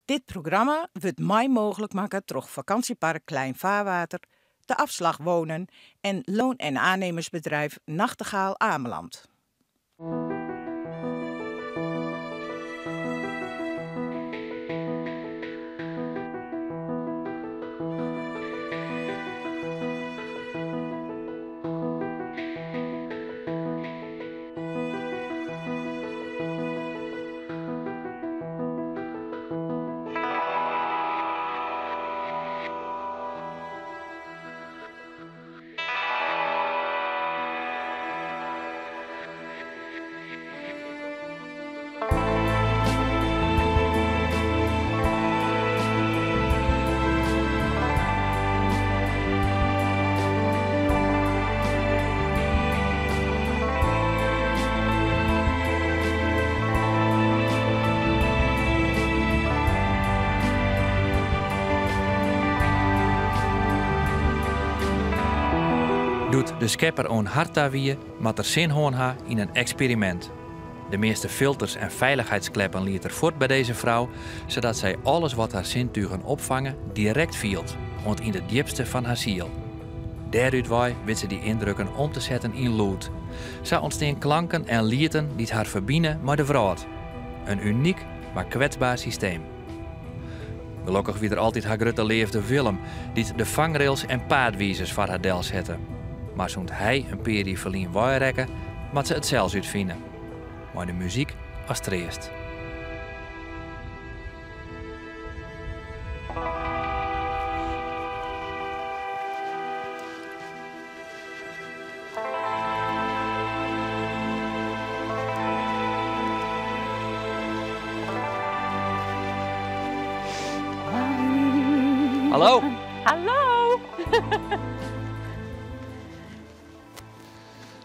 Dit programma wordt mij mogelijk maken door vakantiepark Klein Vaarwater, de Afslag Wonen en loon- en aannemersbedrijf Nachtegaal Ameland. Doet de schepper on harta wie, mat er zin hoorn ha in een experiment. De meeste filters en veiligheidskleppen liet er voort bij deze vrouw, zodat zij alles wat haar zintuigen opvangen direct vielt, want in de diepste van haar ziel. Daaruit wist ze die indrukken om te zetten in lood. Zij ontstaan klanken en lieten die haar verbinden met de vrouwt. Een uniek, maar kwetsbaar systeem. Gelukkig wie er altijd haar grote leefde film, die de vangrails en paardwiezers voor haar del zetten. Maar zo'n hij een peri verlien rekken, moet ze het zelfs uitvinden. Maar de muziek als treest. Hallo. Hallo!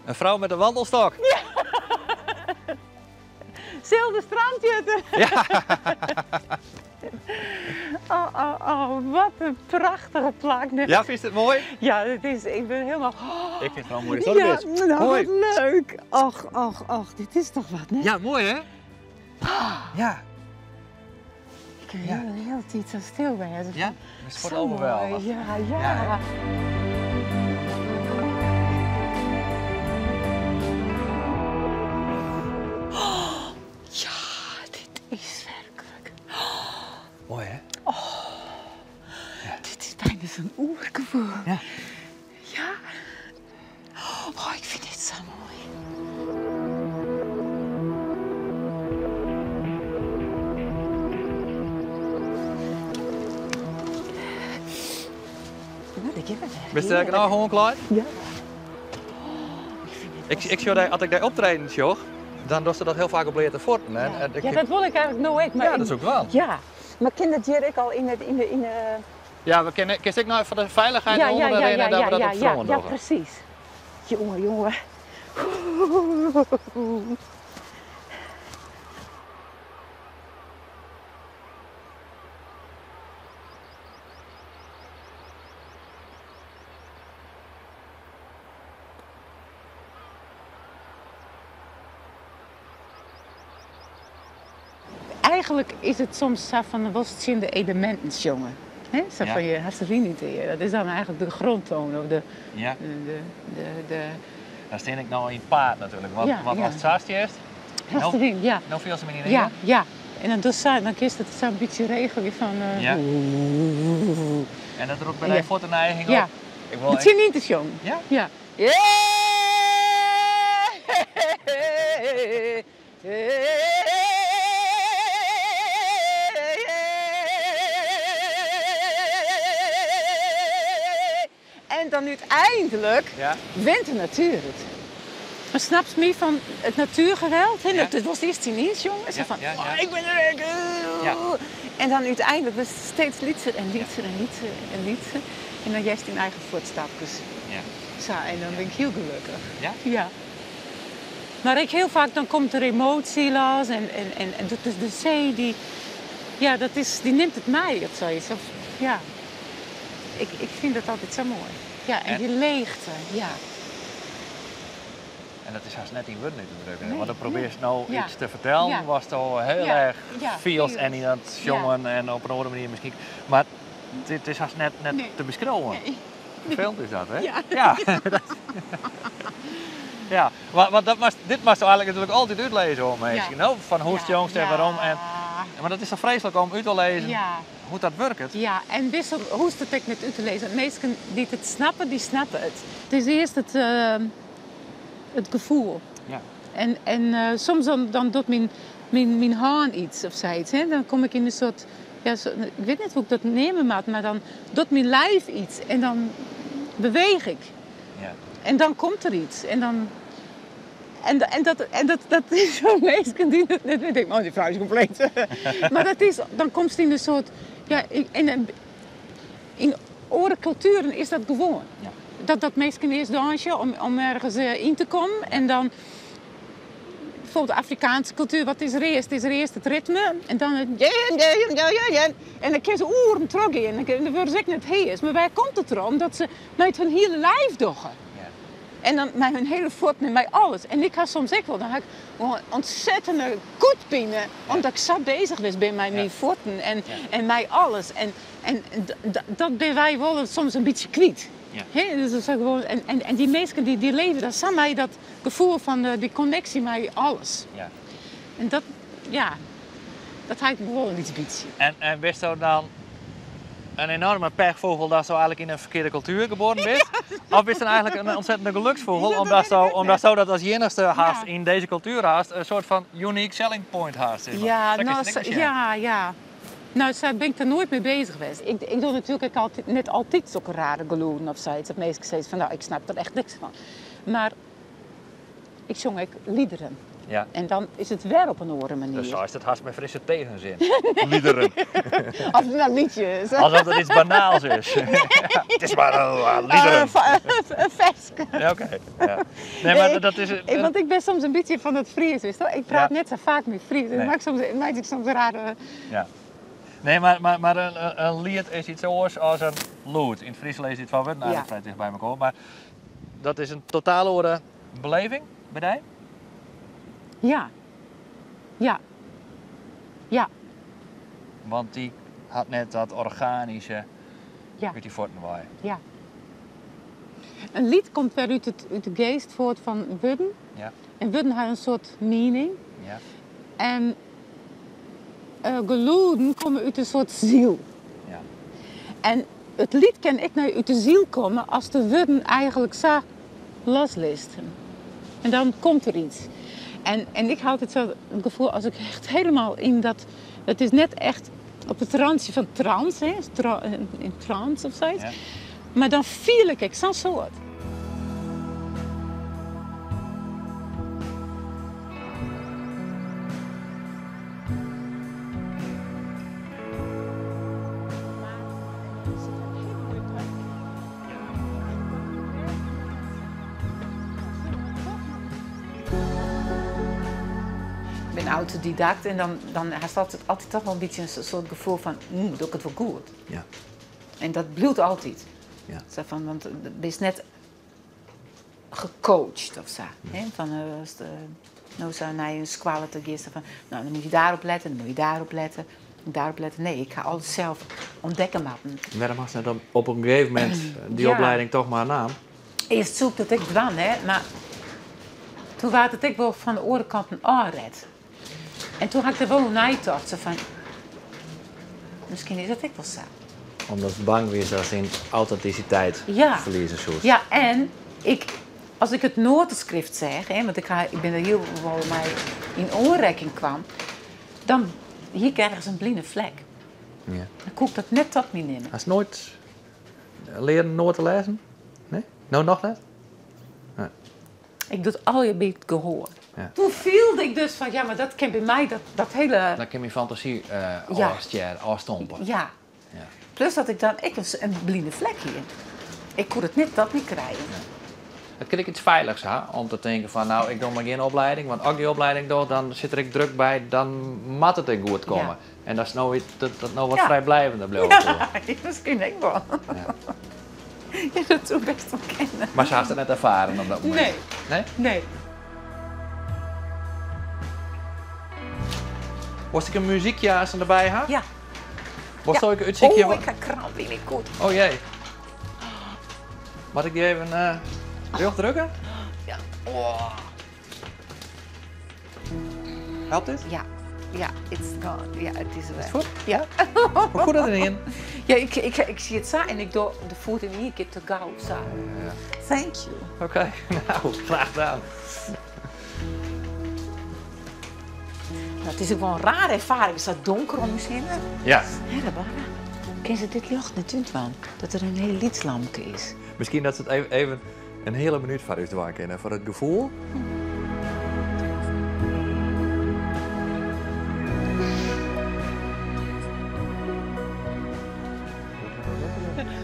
Een vrouw met een wandelstok. Ja. Zilde strandjutter. Ja. Oh, wat een prachtige plak. Ja, vind je het mooi? Ja, ik ben helemaal... Ik vind het wel een mooie Ja, zonnebeeld. nou, Mooi. wat leuk. Och, dit is toch wat, hè? Ja, mooi hè? Ja. Ik kan heel tijd zo stil bij. Hè? Ja? Dat is voor Zo het overweldig. mooi. Ja. Ja. Ja, dit is werkelijk... Mooi hè? Dit is bijna zo'n oergevoel. Ja. Ja. Oh, ik vind dit zo mooi. Nou, dat geeft het. Ben je nou gewoon klaar? Ja. Ik zie dat als ik daar optreden zie, dan doe ze dat heel vaak op leren forten. Hè? Ja. En Ja, dat wil ik eigenlijk nooit. Maar ja, dat is ook wel. Ja, maar kinderen die ik al in de... Ja, we kennen ik nou voor de veiligheid onder de reden dat we dat op vrouwen ja, doen. precies. Jongen. Eigenlijk is het soms zo van wat zien de elementen, jongen. He? Zo Ja. van je haseriniteer. Dat is dan eigenlijk de grondtoon of de... Ja, de daar steen ik nou in paard natuurlijk. Want, Ja, want ja. als het zaast is, hasterin, ja. nou viel ze me niet in. Ja. En dan kiest het zo'n beetje regelen van... Ja. En dat er ook bij Ja. de fotoneiging Ja. op. Ik wil Het echt... zijn niet te jong. Ja? Ja. En dan uiteindelijk Ja. wint de natuur het. Maar snap je me van het natuurgeweld? Ja. Het was eerst teniens, jongens. Ja, Van, ja. ik ben er weg. Ja. En dan uiteindelijk was het steeds liedser en liedser. En dan juist in eigen voetstapjes. Ja. Zo, en dan ben ik heel gelukkig. Ja? Ja. Maar heel vaak dan komt er emotie los en dus de zee die neemt het mij of zoiets. Of, ja. Ik vind dat altijd zo mooi. Ja, en En? die leegte, ja. En dat is haast net in woorden uit te drukken. Nee, Want dan probeer je nee. nou Ja. iets te vertellen, Ja. was toch heel Ja. erg Ja, feels feels. en in dat jongen en op een andere manier misschien. Maar het is haast net Nee. te beschrijven. Nee. Gefilmd is dat, hè? Ja. Ja. Ja, want dit mag je eigenlijk natuurlijk altijd uitlezen hoor, mensen. Ja. Nou, van hoe is het jongste en waarom. Maar dat is toch vreselijk om uit te lezen Ja. hoe dat werkt. Ja, en wist ook, hoe is het ook met u te lezen? De meesten die het snappen, die snappen het. Het is eerst het gevoel. Ja. En soms dan doet mijn haan iets of zoiets. Hè? Dan kom ik in een soort... Ja, ik weet niet hoe ik dat nemen moet, maar dan doet mijn lijf iets. En dan beweeg ik. Ja. En dan komt er iets. En dan... En dat is zo'n meisje die het net weet. Ik denk, oh, die vrouw is compleet. Maar dat is, dan komt ze in een soort... Ja, in andere culturen is dat gewoon. Ja. Dat meisje eerst dansen om ergens in te komen. En dan... Bijvoorbeeld de Afrikaanse cultuur, wat is er eerst? Het is er eerst het ritme. En dan het... En dan kun je ze oren terug in. En dan worden ze niet hees. Maar waar komt het erom? Dat ze met hun hele lijf doen. En dan met hun hele voeten en met alles. En ik had soms ook wel, dan had ik gewoon ontzettende koetpijnen. Omdat ik zo bezig was bij mijn voeten en met alles. En dat ben wij wel soms een beetje kwijt. Ja. He, dus dat is gewoon, en die mensen die leven, dat zijn mij dat gevoel van die connectie met alles. Ja. En dat, ja, dat had ik wel een beetje. En wist je dan een enorme pechvogel dat zo eigenlijk in een verkeerde cultuur geboren bent? Of is het eigenlijk een ontzettende geluksvogel omdat zo dat als enigste haast in deze cultuur haast een soort van unique selling point haast? Ja, ja. Nou, daar ben ik er nooit mee bezig geweest. Ik doe natuurlijk net altijd zulke rare geloeden of zoiets. Dat mensen zeggen van, nou, ik snap er echt niks van. Maar ik zong ook liederen. Ja. En dan is het wel op een andere manier. Dus zo is het haast met frisse tegenzin. Liederen. Als het nou liedjes. Alsof het iets banaals is. Nee. Het is maar liederen. Een vesk. Ja, oké. Ja. Nee, maar dat is... Want ik ben soms een beetje van het Fries. Dus ik praat net zo vaak met Fries. Dus maak ik soms rare... Ja. Nee, maar een lied is iets anders als een lood. In het Fries lees je het van wat, nou, dat vrij dicht bij elkaar. Maar dat is een totaal andere beleving bij jij? Ja. Ja. Ja. Want die had net dat organische met die fortenwaai. Ja. Een lied komt weer uit de geest voort van woorden. Ja. En woorden hebben een soort meaning. Ja. En geluiden komen uit een soort ziel. Ja. En het lied kan ik nou uit de ziel komen als de woorden eigenlijk zo loslisten. En dan komt er iets. En ik had het zo het gevoel als ik echt helemaal in dat... Het is net echt op het randje van trance, hè? In trance of zoiets. Ja. Maar dan viel ik zo'n soort. Ik ben autodidact en dan heeft altijd toch wel een beetje een soort gevoel van, doe ik het wel goed. Ja. En dat bloedt altijd. Ja. Zo van, want je is net gecoacht of zo. Hè? Van, als de, nou zo naar een squallen te gissen van, nou dan moet je daarop letten, dan moet je daarop letten. Daarop letten. Nee, ik ga alles zelf ontdekken maken. Waarom had je dan op een gegeven moment die opleiding toch maar naam? Eerst zoekte ik dwan, hè, maar toen was het ik wel van de orenkant een aanred. En toen had ik er wel een uitdacht, van, misschien is dat ik wel zo. Omdat het bang was dat ze in authenticiteit verliezen zoet. Ja, en als ik het notenschrift zeg, hè, want ik ben er heel wel mee in aanraking kwam, dan hier ergens een blinde vlek. Ja. Dan kon ik dat net tot me nemen. Had je nooit leren noten lezen? Nee? Nou nog net? Nee. Ik doe het al je beetje gehoor. Ja. Toen viel ik dus van, ja, maar dat kan bij mij dat hele... Dan kan je fantasie afstompen. Ja. Ja. Plus dat ik dan, een blinde vlek hier. Ik kon het net dat niet krijgen. Ja. Dat vind ik iets veiligs, hè? Om te denken van, nou, ik doe maar geen opleiding. Want als ik die opleiding doe, dan zit er ik druk bij, dan moet het ik goed komen. Ja. En dat is nou, wat vrijblijvender blijven. Ja, misschien ik wel. Ja. Ja, dat zou best wel kennen. Maar ze had het net ervaren op dat moment? Nee. Nee? Nee. Was ik een muziekje als erbij had? Ja. Was Ja. ik het ziekje? Oh, ik ga kramp in mijn goed. Oh jee. Mag ik die even terug drukken? Ja. Oh. Helpt dit? Ja. Ja, it's gone. Ja, het is weg. Goed? Ja. Hoe goed dat erin? Ja, ik zie het zo en ik doe de voet in één keer te gauw zo. Ja. Thank you. Oké, nou, graag gedaan. Nou, het is ook wel een rare ervaring. Is dat donker om misschien? Ja. Ja, dat waren. Ken je dit licht natuurlijk van? Dat er een heel liedslampje is. Misschien dat ze het even een hele minuut voor u doen kennen, voor het gevoel.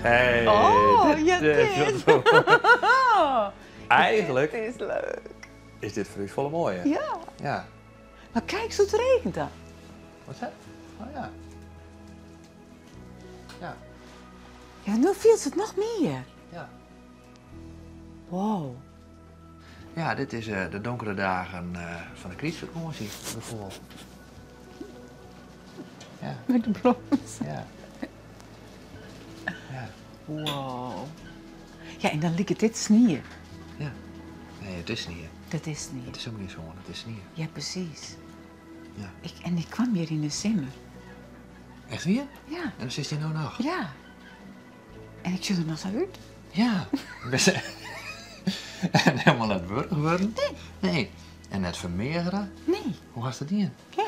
Hey, Oh, ja, dit. Eigenlijk Het is leuk. is dit voor u volle mooie. Ja. Ja. Maar kijk, zo het regent dan. Wat is dat? Oh ja. Ja. Ja, nu viel het nog meer. Ja. Wow. Ja, dit is de donkere dagen van de critisvakantie, bijvoorbeeld. Ja. Met de bloemen. Ja. Ja. Wow. Ja, en dan liep het dit sneeuw. Ja. Nee, het is niet. Dat is niet. Het is ook niet zo, het is niet. Ja, precies. Ja. En ik kwam hier in de simmer. Echt weer? Ja. En dan zit hij nou nog? Ja. En ik zie er nog zo uit. Ja. En helemaal net burger worden? Nee. Nee. En net vermeerderen? Nee. Hoe was dat in? Ja.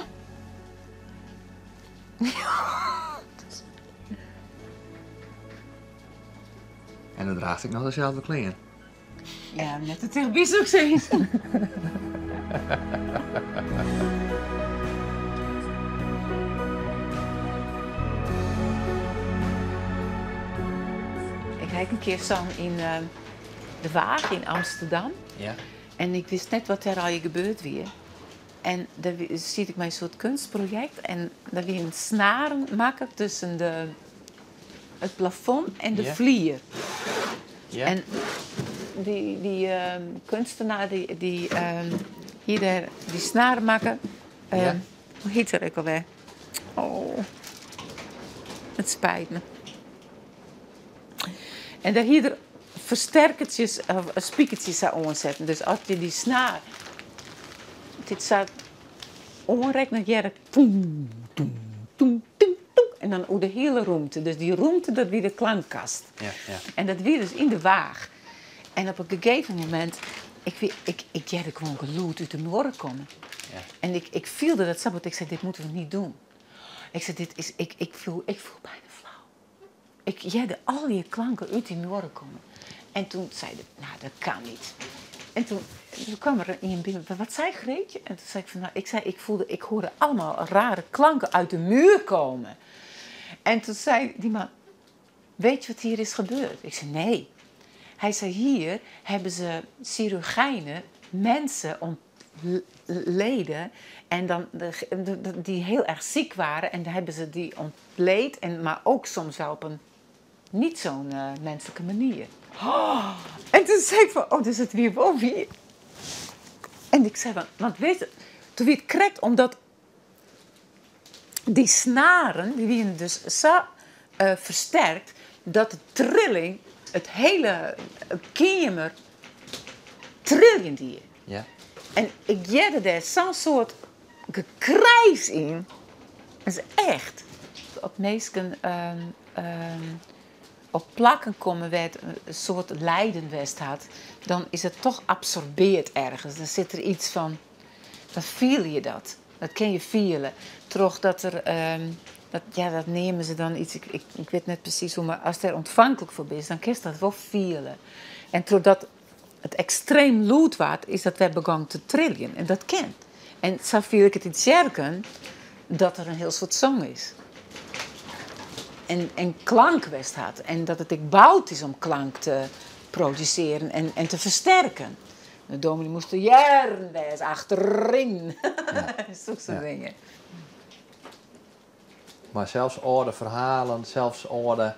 En dan draag ik nog dezelfde kleren. Ja, net het tegen bies ook zien. Ik heb een keer staan in de Waag in Amsterdam. Ja. En ik wist net wat er al gebeurd weer. En dan zie ik mijn soort kunstproject. En dan weer een snaren maken tussen het plafond en de Ja. vlier. Ja. En die kunstenaar die hier die snaren maken. Ja. Hoe heet dat ook alweer? Oh, het spijt me. En daar hier versterkertjes of spiekertjes zou aanzetten. Dus als je die snaar, dit staat onrecht jaren, toem, toem, toem, toem, toem. En dan over de hele ruimte. Dus die ruimte, dat weer de klankkast. Ja, ja. En dat weer dus in de Waag. En op een gegeven moment, ik jette gewoon geloed uit de noorden komen. Ja. En ik voelde dat sabbat. Ik zei, dit moeten we niet doen. Ik zei, ik voel bijna flauw. Ik jette al je klanken uit die noorden komen. En toen zei ik, nou, dat kan niet. En toen kwam er iemand binnen, wat zei Greetje? En toen zei ik van, nou, ik hoorde allemaal rare klanken uit de muur komen. En toen zei die man, weet je wat hier is gebeurd? Ik zei, nee. Hij zei, hier hebben ze chirurgijnen, mensen ontleden en dan die heel erg ziek waren. En dan hebben ze die ontleed, maar ook soms wel op een niet zo'n menselijke manier. Oh, en toen zei ik van, oh, dus het weer boven hier. En ik zei van, want weet je, toen werd het correct, omdat die snaren, die werden dus zo versterkt, dat de trilling, het hele kamer, trillen die. Ja. En ik jette daar zo'n soort gekrijs in. Dat is echt. Op meesken op plakken komen waar het een soort lijdenwest had, dan is het toch absorbeerd ergens. Dan zit er iets van, dan voel je dat. Dat kun je voelen. Toch dat er, dat nemen ze dan iets, ik weet net precies hoe, maar als het er ontvankelijk voor is, dan kun je dat wel voelen. En doordat het extreem luid wordt, is dat weer begonnen te trillen. En dat kent. En zo viel ik het in het jerken, dat er een heel soort zang is. En klankwest had. En dat het ik bouwd is om klank te produceren en te versterken. De dominee moest er jaren wezen, achterin. Ja. Zulke soort dingen. Maar zelfs oude verhalen, zelfs oude,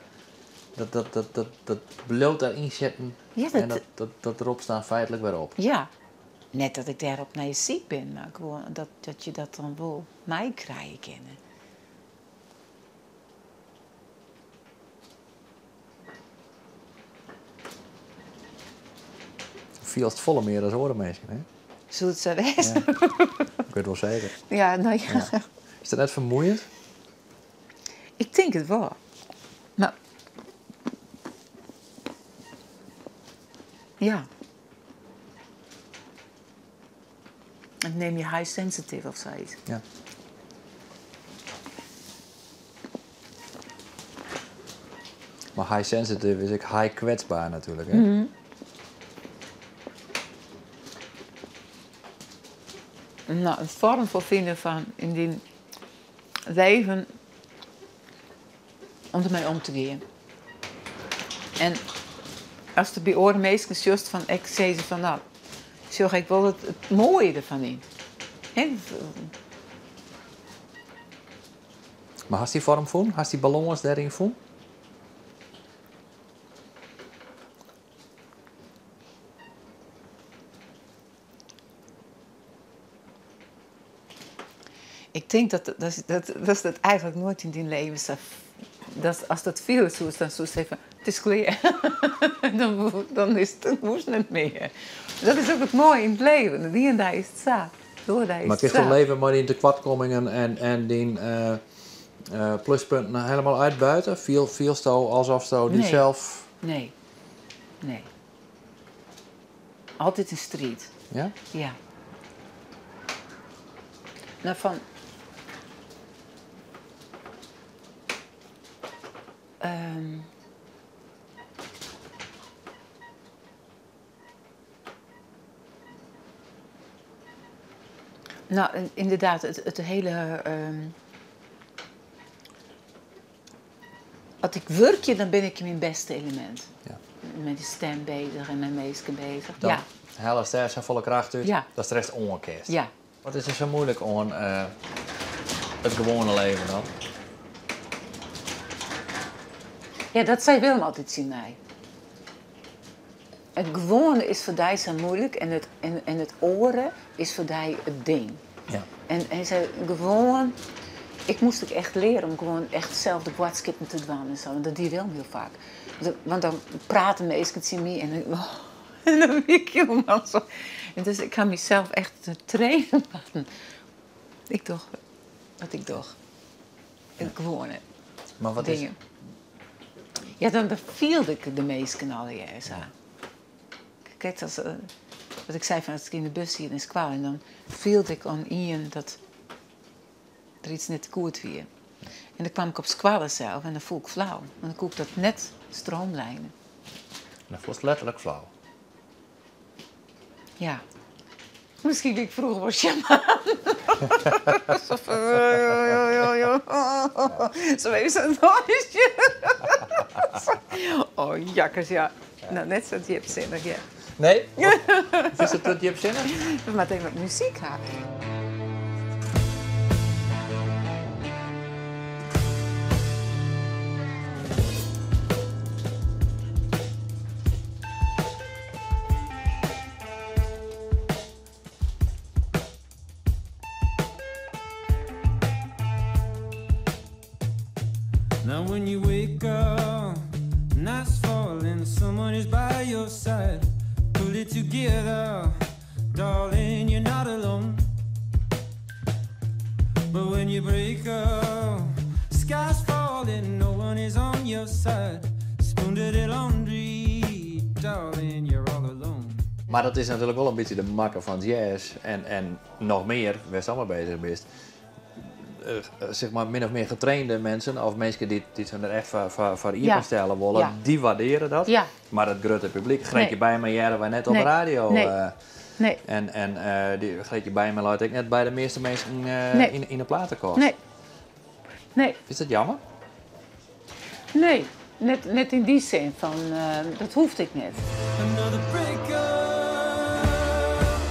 dat bloot daarin zetten Ja, en dat erop staan feitelijk weer op. Ja. Net dat ik daarop naar je ziek ben, maar gewoon dat je dat dan wel mij krijgen kennen. Viel het volle meer dan andere mensen, hè? Zullen het zo wezen? Ja. Ik weet wel zeker. Ja, nou ja. Ja. Is dat net vermoeiend? Ik denk het wel. Maar... Ja. Dan neem je high sensitive of zoiets. Ja. Maar high sensitive is ook high kwetsbaar natuurlijk, hè? Mhm. Nou, een vorm voor vinden van in die leven om ermee om te gaan. En als er bij oren meestal juist van, ik zei ze van, nou, zorg ik wel het mooie ervan in. He? Maar hast die vorm voelen? Hast die ballons daarin voelen? Ik denk dat het eigenlijk nooit in die leven is. Dat als dat veel is, dan zou je zeggen, het is klaar. dan is het moest niet meer. Dat is ook het mooie in het leven. Die en daar is het zaak. Maar het is toch leven maar die tekortkomingen en die pluspunten helemaal uitbuiten? Viel zo alsof zo die zelf... Nee. Altijd een strijd. Ja? Ja. Nou, van... Nou, inderdaad, het hele... Als ik werkje, dan ben ik in mijn beste element. Ja. Met die stem bezig en mijn meesken bezig. Dan ja. hele ster zijn volle kracht uit. Ja. Dat is de rest ongekast. Ja. Wat is er zo moeilijk aan het gewone leven dan? Ja, dat zei Willem altijd zien mij. Het gewone is voor die zo moeilijk en het oren is voor die het ding. Ja. En hij zei gewoon, ik moest ook echt leren om gewoon echt zelf de boodschap te doen en zo. En dat die Willem heel vaak. Want dan praten mensen zien me en dan ben ik helemaal zo. En dus ik ga mezelf echt trainen. Ik toch, wat ik toch. Het gewone. Maar wat dingen. Ja, dan viel ik de meesten al juist aan. Kijk, wat ik zei van als ik in de bus hier in Squal en dan viel ik aan Ian dat er iets net goed weer. En dan kwam ik op Squal zelf en dan voel ik flauw. En dan kon ik dat net stroomlijnen. Dat was letterlijk flauw. Ja. Misschien ik vroeger was shaman. Zo even zo'n nooisje. Oh, jakkers, ja. Nou, net zo diepzinnig, ja. Nee? Of is het diepzinnig? We moeten even wat muziek gaan. Now when you wake up, night's falling, someone is by your side. Pull it together, darling, you're not alone. But when you break up, sky's falling, no one is on your side. Spoon to the laundry, darling, you're all alone. Maar dat is natuurlijk wel een beetje de makker van jazz en nog meer, waar ze allemaal bezig bent. Zeg maar min of meer getrainde mensen of mensen die er echt voor iemand stellen willen, die waarderen dat. Ja. Maar het grote publiek, Greetje Bijma jaren wij net op de radio. Nee. En die Greetje Bijma laat ik net bij de meeste mensen in de platenkast. Nee. Is dat jammer? Nee, net in die zin van, dat hoeft ik net. Another breakup,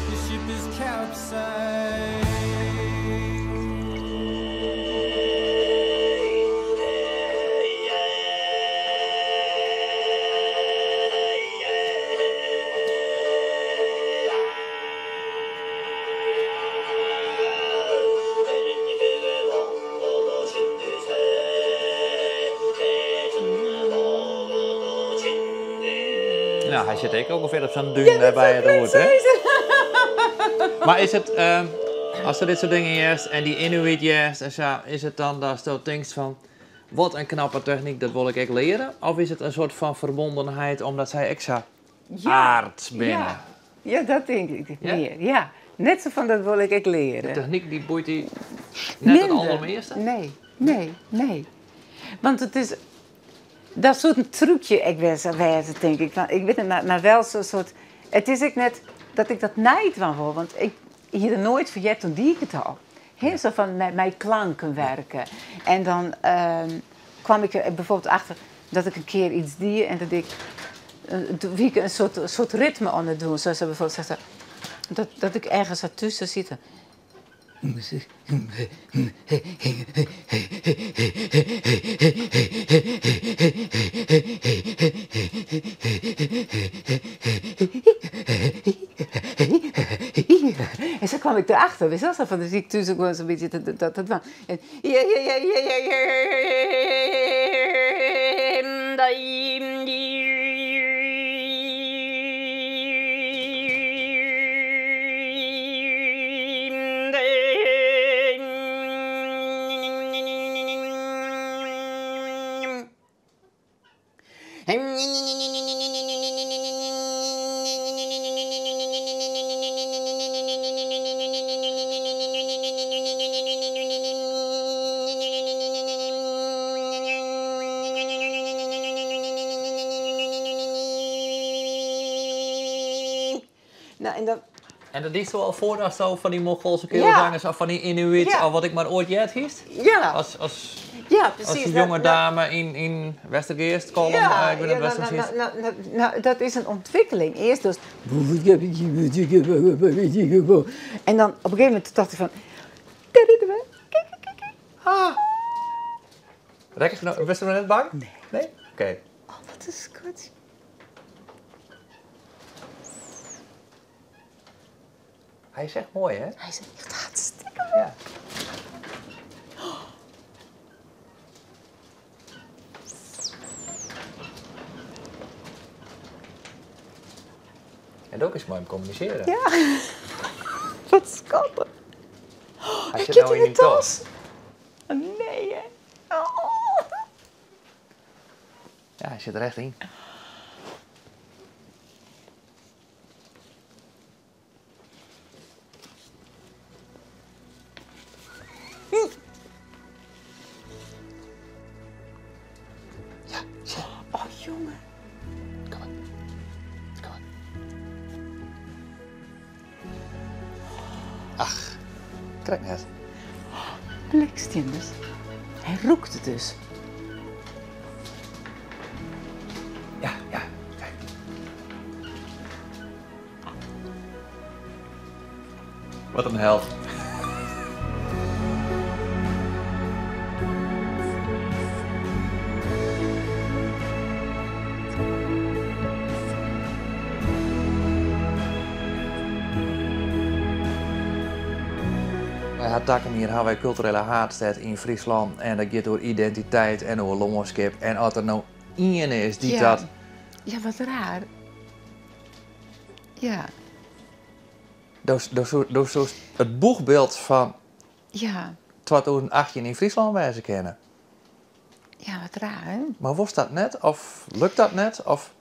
the ship is capsized. Nou, hij zit ook ongeveer op zo'n duin bij het hoed, hè? Maar is het, als er dit soort dingen is en die Inuit is en zo, is het dan dat je denkt van, wat een knappe techniek, dat wil ik echt leren? Of is het een soort van verbondenheid omdat zij extra aard binnen? Ja, dat denk ik Ja? meer. Ja, net zo van dat wil ik leren. De techniek die boeit die net het allermeeste? Nee. Want het is... Dat soort een trucje, ik weet denk ik. Ik weet het, maar wel zo'n soort... Het is ook net dat ik dat niet van wil. Want ik hier nooit verjet toen die ik het al. Heel zo van met klanken werken. En dan kwam ik er bijvoorbeeld achter dat ik een keer iets deed en dat ik... wie ik een soort ritme aan het doen. Zoals ze bijvoorbeeld zegt, dat ik ergens ertussen zit. En zo kwam ik erachter, wist je, van de zie ik tussen gewoon zo'n beetje dat was. En nou, En dat is zo al voordat zo van die Mongoolse keelzangers of van die Inuit of wat ik maar ooit jet hiest? ja, Als precies. als een jonge dame in Westergeest komen, ik ben in Westergeest. Nou, dat is een ontwikkeling. Eerst dus... En dan op een gegeven moment dacht ik van... Ah. Rek ik nou, best wel net bang? Nee? Oké. Oh, wat is goed. Hij is echt mooi, hè? Hij is echt hartstikke mooi. Ja. En ook is mooi om communiceren. Ja. Wat schattig. Hij zit Zit nou in in de die tas. tas? Oh, nee, hè. Oh. Ja, hij zit er echt in. Oh, jongen. Kom maar. Kom maar. Ach, kijk net. Blikstinders. Hij roekt het dus. Ja, kijk. Wat een held. Wij hadden hier hebben wij culturele haatstad in Friesland en dat gaat door identiteit en door longenskip. En als er nou één is die dat... Ja, wat raar. Ja. Door het boegbeeld van Ja. 2018 in Friesland wijzen kennen. Ja, wat raar, hè? Maar was dat net? Of lukt dat net? Of...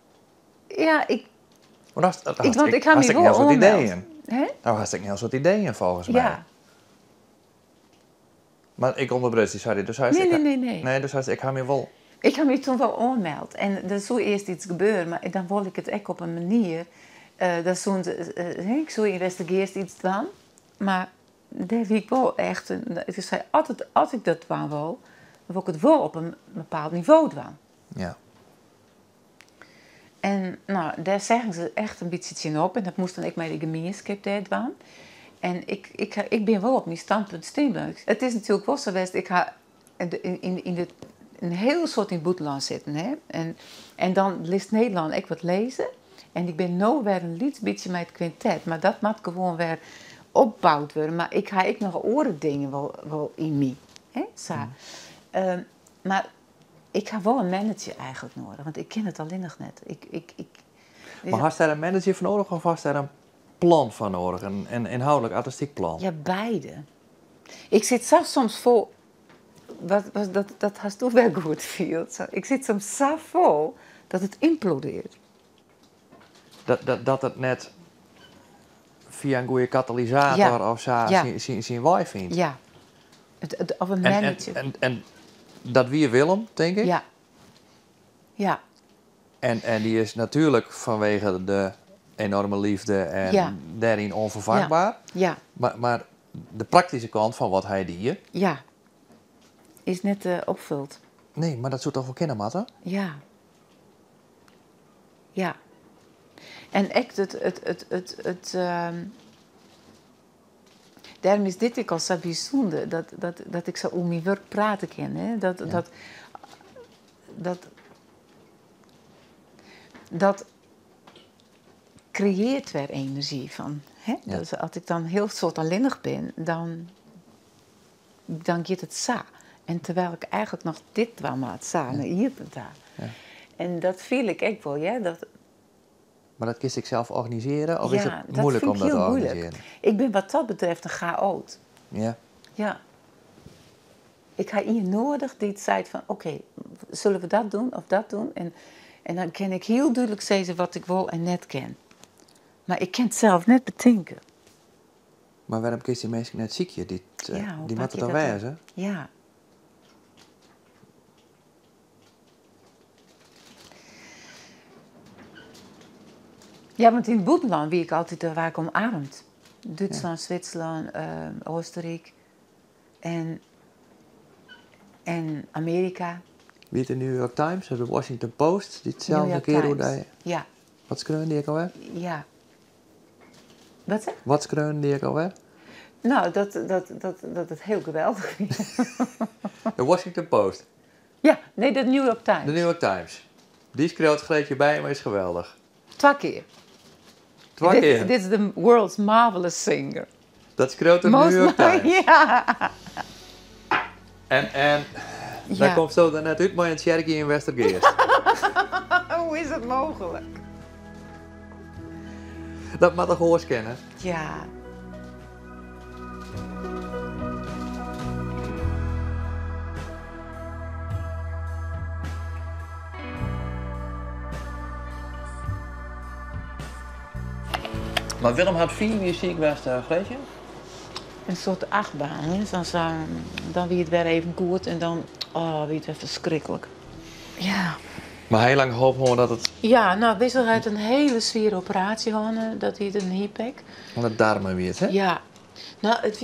Ja, ik Want ik ga me een wel heel soort aanmelden. ideeën. Hè? Nou, had ik een heel soort ideeën volgens mij. Ja. Maar ik onderbreek die, sorry. Dus hij zegt, Nee. Nee, dus hij zegt, ik ga me wel... Ik heb me toen wel aangemeld. En er zou eerst iets gebeuren, maar dan wil ik het ook op een manier. Dat zo'n, ik zou in Westergeest iets doen, maar daar wie ik wel echt. Ik zei altijd, als ik dat doen wil, dan wil ik het wel op een bepaald niveau doen. Ja. En nou, daar zeggen ze echt een beetje op. En dat moest dan ik met de gemeenschap daar doen. En ik ben wel op mijn standpunt staan. Het is natuurlijk wel zo geweest, ik ga een heel soort in het buitenland zitten. Hè? En dan leest Nederland ik wat lezen. En ik ben nou weer een lied beetje met het quintet. Maar dat moet gewoon weer opgebouwd worden. Maar ik ga nog andere dingen wel in mij. Hè? Zo. Maar ik ga wel een manager eigenlijk nodig. Want ik ken het alleen nog net. Maar had daar een manager van nodig of was daar een plan van nodig? Een inhoudelijk artistiek plan? Ja, beide. Ik zit zelfs soms vol... Dat hast du wel goed viel. Ik zit soms zo vol dat het implodeert. Dat het net via een goede katalysator of zo zijn waai vindt. Ja. Of een manager. En dat wie Willem, denk ik? Ja. Ja. En die is natuurlijk vanwege de enorme liefde en daarin onvervangbaar. Ja. Maar de praktische kant van wat hij die... Ja. Is net opvult. Nee, maar dat zou toch wel kennen, Matte? Ja. Ja. En echt daarom is dit ik al zo bijzonder, dat ik zo om mijn werk praten kan. Hè? Dat creëert weer energie van. Hè? Ja. Dus als ik dan heel soort alleenig ben, dan gaat het zo. En terwijl ik eigenlijk nog dit wel maar het zo, naar hier bent daar. Ja. En dat viel ik echt wel, ja. Maar dat kies ik zelf organiseren of Ja, is het dat moeilijk vind om ik dat te heel organiseren? moeilijk. Ik ben wat dat betreft een chaot. Ja. Ja. Ik ga hier nodig die het zei van, oké, zullen we dat doen of dat doen? En dan kan ik heel duidelijk zeggen wat ik wil en net ken. Maar ik kan het zelf net bedenken. Maar waarom kies die mensen net ziekje? Die hoe moeten pak je toch dat wijzen? Ja. Ja, want in het buitenland wie ik altijd waar ik omarmd. Duitsland, Zwitserland, Oostenrijk en Amerika. Wie de New York Times, de Washington Post, die hetzelfde keer hoe hij... Ja. Wat schreeuwen die ik alweer? Ja. Wat zeg? Wat schreeuwen die ik alweer? Nou, dat het heel geweldig is. De Washington Post. Ja, nee, de New York Times. De New York Times. Die schreeuwt Greetje bij, maar is geweldig. 2 keer. 2 keer. Dit is de world's marvelous singer. Dat schreeuwt de New York Times. Ja. En daar komt zo dan net uit, maar in Cherokee in Westergeest. Hoe is het mogelijk? Dat mag toch hoors kennen? Ja. Maar Willem had 4 wie ziek was, Greetje? Een soort achtbaan. Hè? Dan wie het weer even goed en dan wie het weer verschrikkelijk. Ja. Maar heel lang hoop gewoon dat het... Ja, nou, Wissel had een hele zware operatie gehad, dat hij een hipek. Want het darmen weer, hè? Ja. Nou, het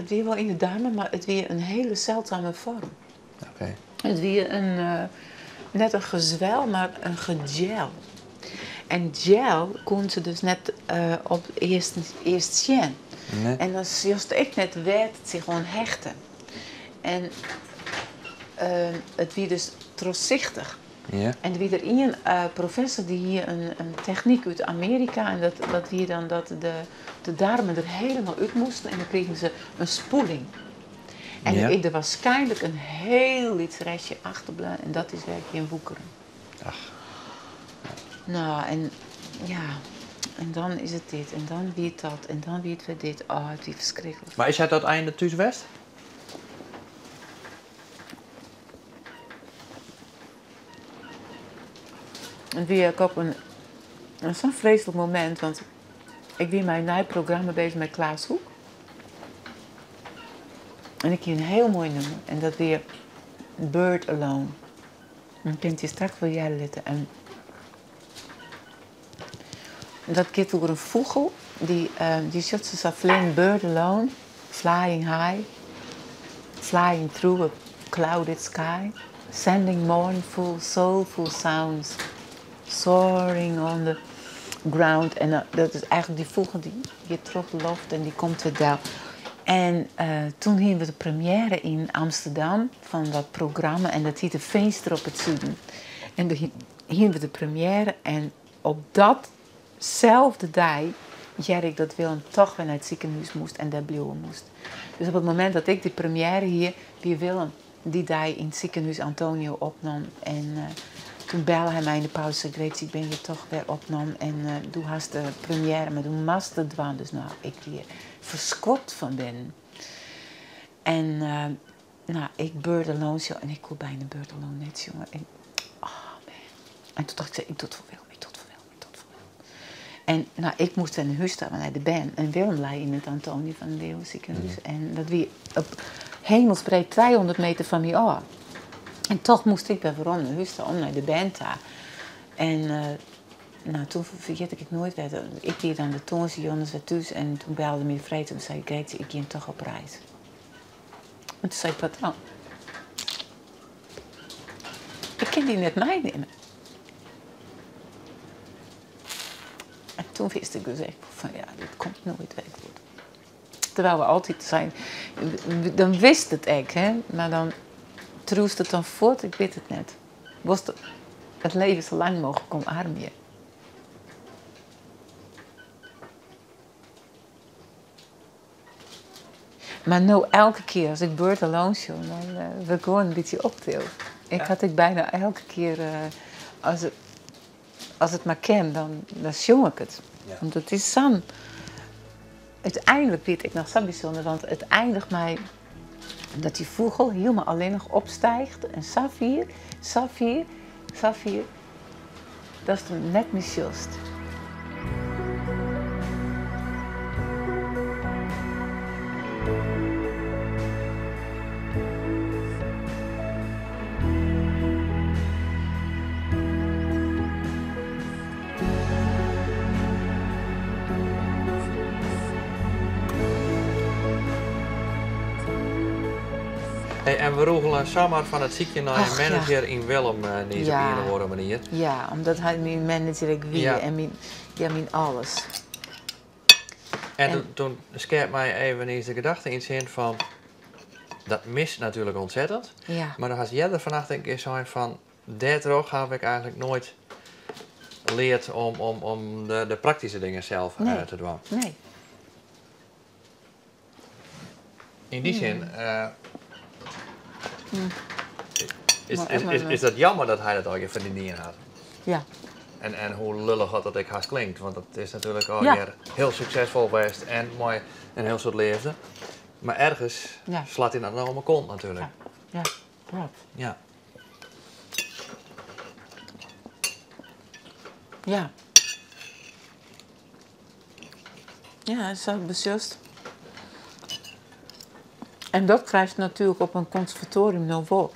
weer wel in de darmen, maar het weer een hele zeldzame vorm. Oké. Het weer net een gezwel, maar een gegel. En gel kon ze dus net op eerst zien. Nee. En dan juist echt net werd het zich gewoon hechten. En het weer dus doorzichtig. Ja. En er weer een professor die hier een techniek uit Amerika en dat weer dan dat de darmen er helemaal uit moesten en dan kregen ze een spoeling. En er was waarschijnlijk een heel iets restje achterblijven en dat is werkelijk in woekeren. Ach. Nou, en ja, en dan is het dit, en dan wie het dat, en dan wie het weer dit. Oh, het is verschrikkelijk. Maar is hij dat einde thuis West? En weer ik op zo'n vreselijk moment, want ik ben mijn nieuw programma bezig met Klaas Hoek. En ik heb een heel mooi nummer, en dat weer Bird Alone. En ik vind je straks voor jij litten. En dat gaat over een vogel, die zat ze flying bird alone, flying high, flying through a clouded sky, sending mournful, soulful sounds, soaring on the ground. En dat is eigenlijk die vogel die je terugloft en die komt weer daar. En toen hadden we de première in Amsterdam van dat programma en dat heette Venster op het Zuiden. En toen hadden we de première en op datzelfde dag zei ik dat Willem toch weer naar het ziekenhuis moest en daar blijven moest. Dus op het moment dat ik die première hier, wie Willem die dag in het ziekenhuis Antonio opnam toen belde hij mij in de pauze. Greet, ik ben je toch weer opgenomen. En toen had de première, maar toen was het dwan. Dus nou, ik hier verschot van ben. En nou, ik beurde loon, en ik kon bijna beurde loon net, jongen. En, oh man. En toen dacht ik, ik doe het voor wel. En nou, ik moest in huis staan naar de band. En Willem lei in het Antonie van het Leeuwenziekenhuis. En dat wie op hemelsbreed 200 meter van mij af. En toch moest ik bij Veron naar huis staan om naar de band te gaan. En nou, toen vergeet ik het nooit weer. Ik hier dan de Toonse Jonas weer thuis. En toen belde me Vreed en zei Greetje, ik ging toch op reis. En toen zei ik, wat dan? Ik kan die net meenemen. En toen wist ik dus echt van ja, dit komt nooit weg. Terwijl we altijd zijn, dan wist het echt, hè, maar dan troest het dan voort, ik weet het net. Was het leven zo lang mogelijk omarmen. Maar nou elke keer als ik Beurt Alone show, dan wil ik gewoon een beetje optil. Ik had ik bijna elke keer, als het maar kan, dan zong ik het. Ja. Want het is zo. Uiteindelijk weet ik nog zo bijzonder, want het eindigt mij dat die vogel helemaal alleen nog opstijgt. En Safir, dat is dan net niet juist. En we roegelen samen van het ziekje naar een manager in Willem niet op een of andere manier. Ja, omdat hij mijn manager ik wie en mijn alles. En toen scherpt mij even eens de gedachte in het zin van, dat mist natuurlijk ontzettend. Ja. Maar dan had jij er vannacht een keer zijn van, daardoor heb ik eigenlijk nooit geleerd om de praktische dingen zelf te doen. Nee. In die zin is dat jammer dat hij dat al je verdiend had. Ja. En hoe lullig dat ik haast klinkt, want het is natuurlijk al weer heel succesvol geweest en mooi en heel soort leefde. Maar ergens slaat hij dat nou om mijn kont natuurlijk. Ja, klopt. Ja. Ja. Ja, dat is ook beslist. En dat krijg je natuurlijk op een conservatorium nou voor.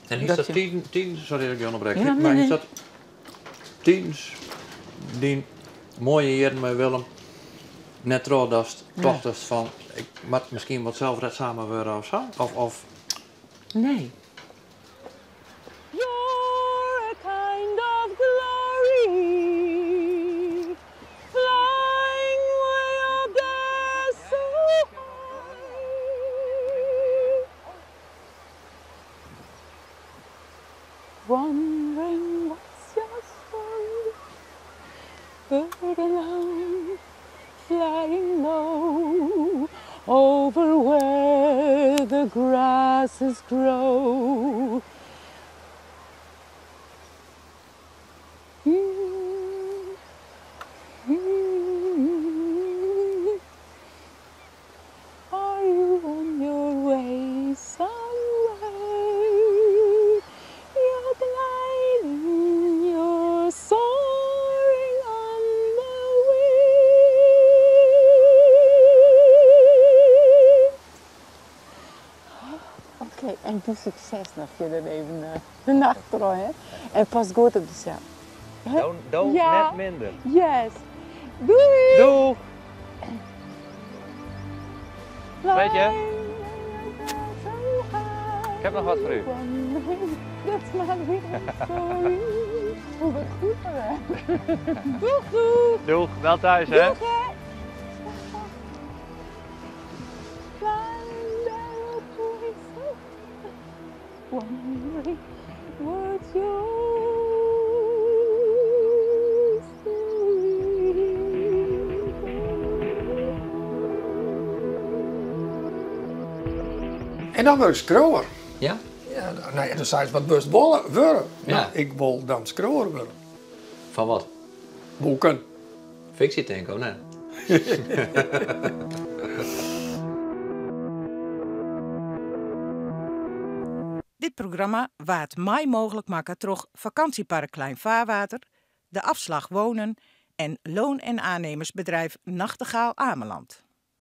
En is dat 10, sorry dat ik je onderbreek, ja, maar is dat 10 die mooie heren met Willem, net dat dochters van, ik moet misschien wat zelfredzamer worden of zo? Of? Nee. You're a kind of glory, flying way up there so high. Wondering what's your story, bird alone, flying low, over where the grasses grow. Are you on your way somewhere? You're gliding, you're soaring on the wind. Oké, en doe succes nog jullie even de nacht door, hè? En pas goed op jezelf. Doe net minder. Yes. Doei! Doei! Weet je? Ik heb nog wat voor u. Dat is maar weer sorry. Hoe wat goed voor Doeg, doeg! Doeg, wel thuis hè? Doeg, hè? Wondering what's yours En dan was ik grower. Ja? Ja, Nou ja, dan zei ze, wat best worden? Ja. Nou, ik wil dan schroer worden. Van wat? Boeken. Fictie denk ik, nee. Dit programma waard mij mogelijk maken door vakantiepark Klein Vaarwater, de afslag wonen en loon- en aannemersbedrijf Nachtegaal Ameland.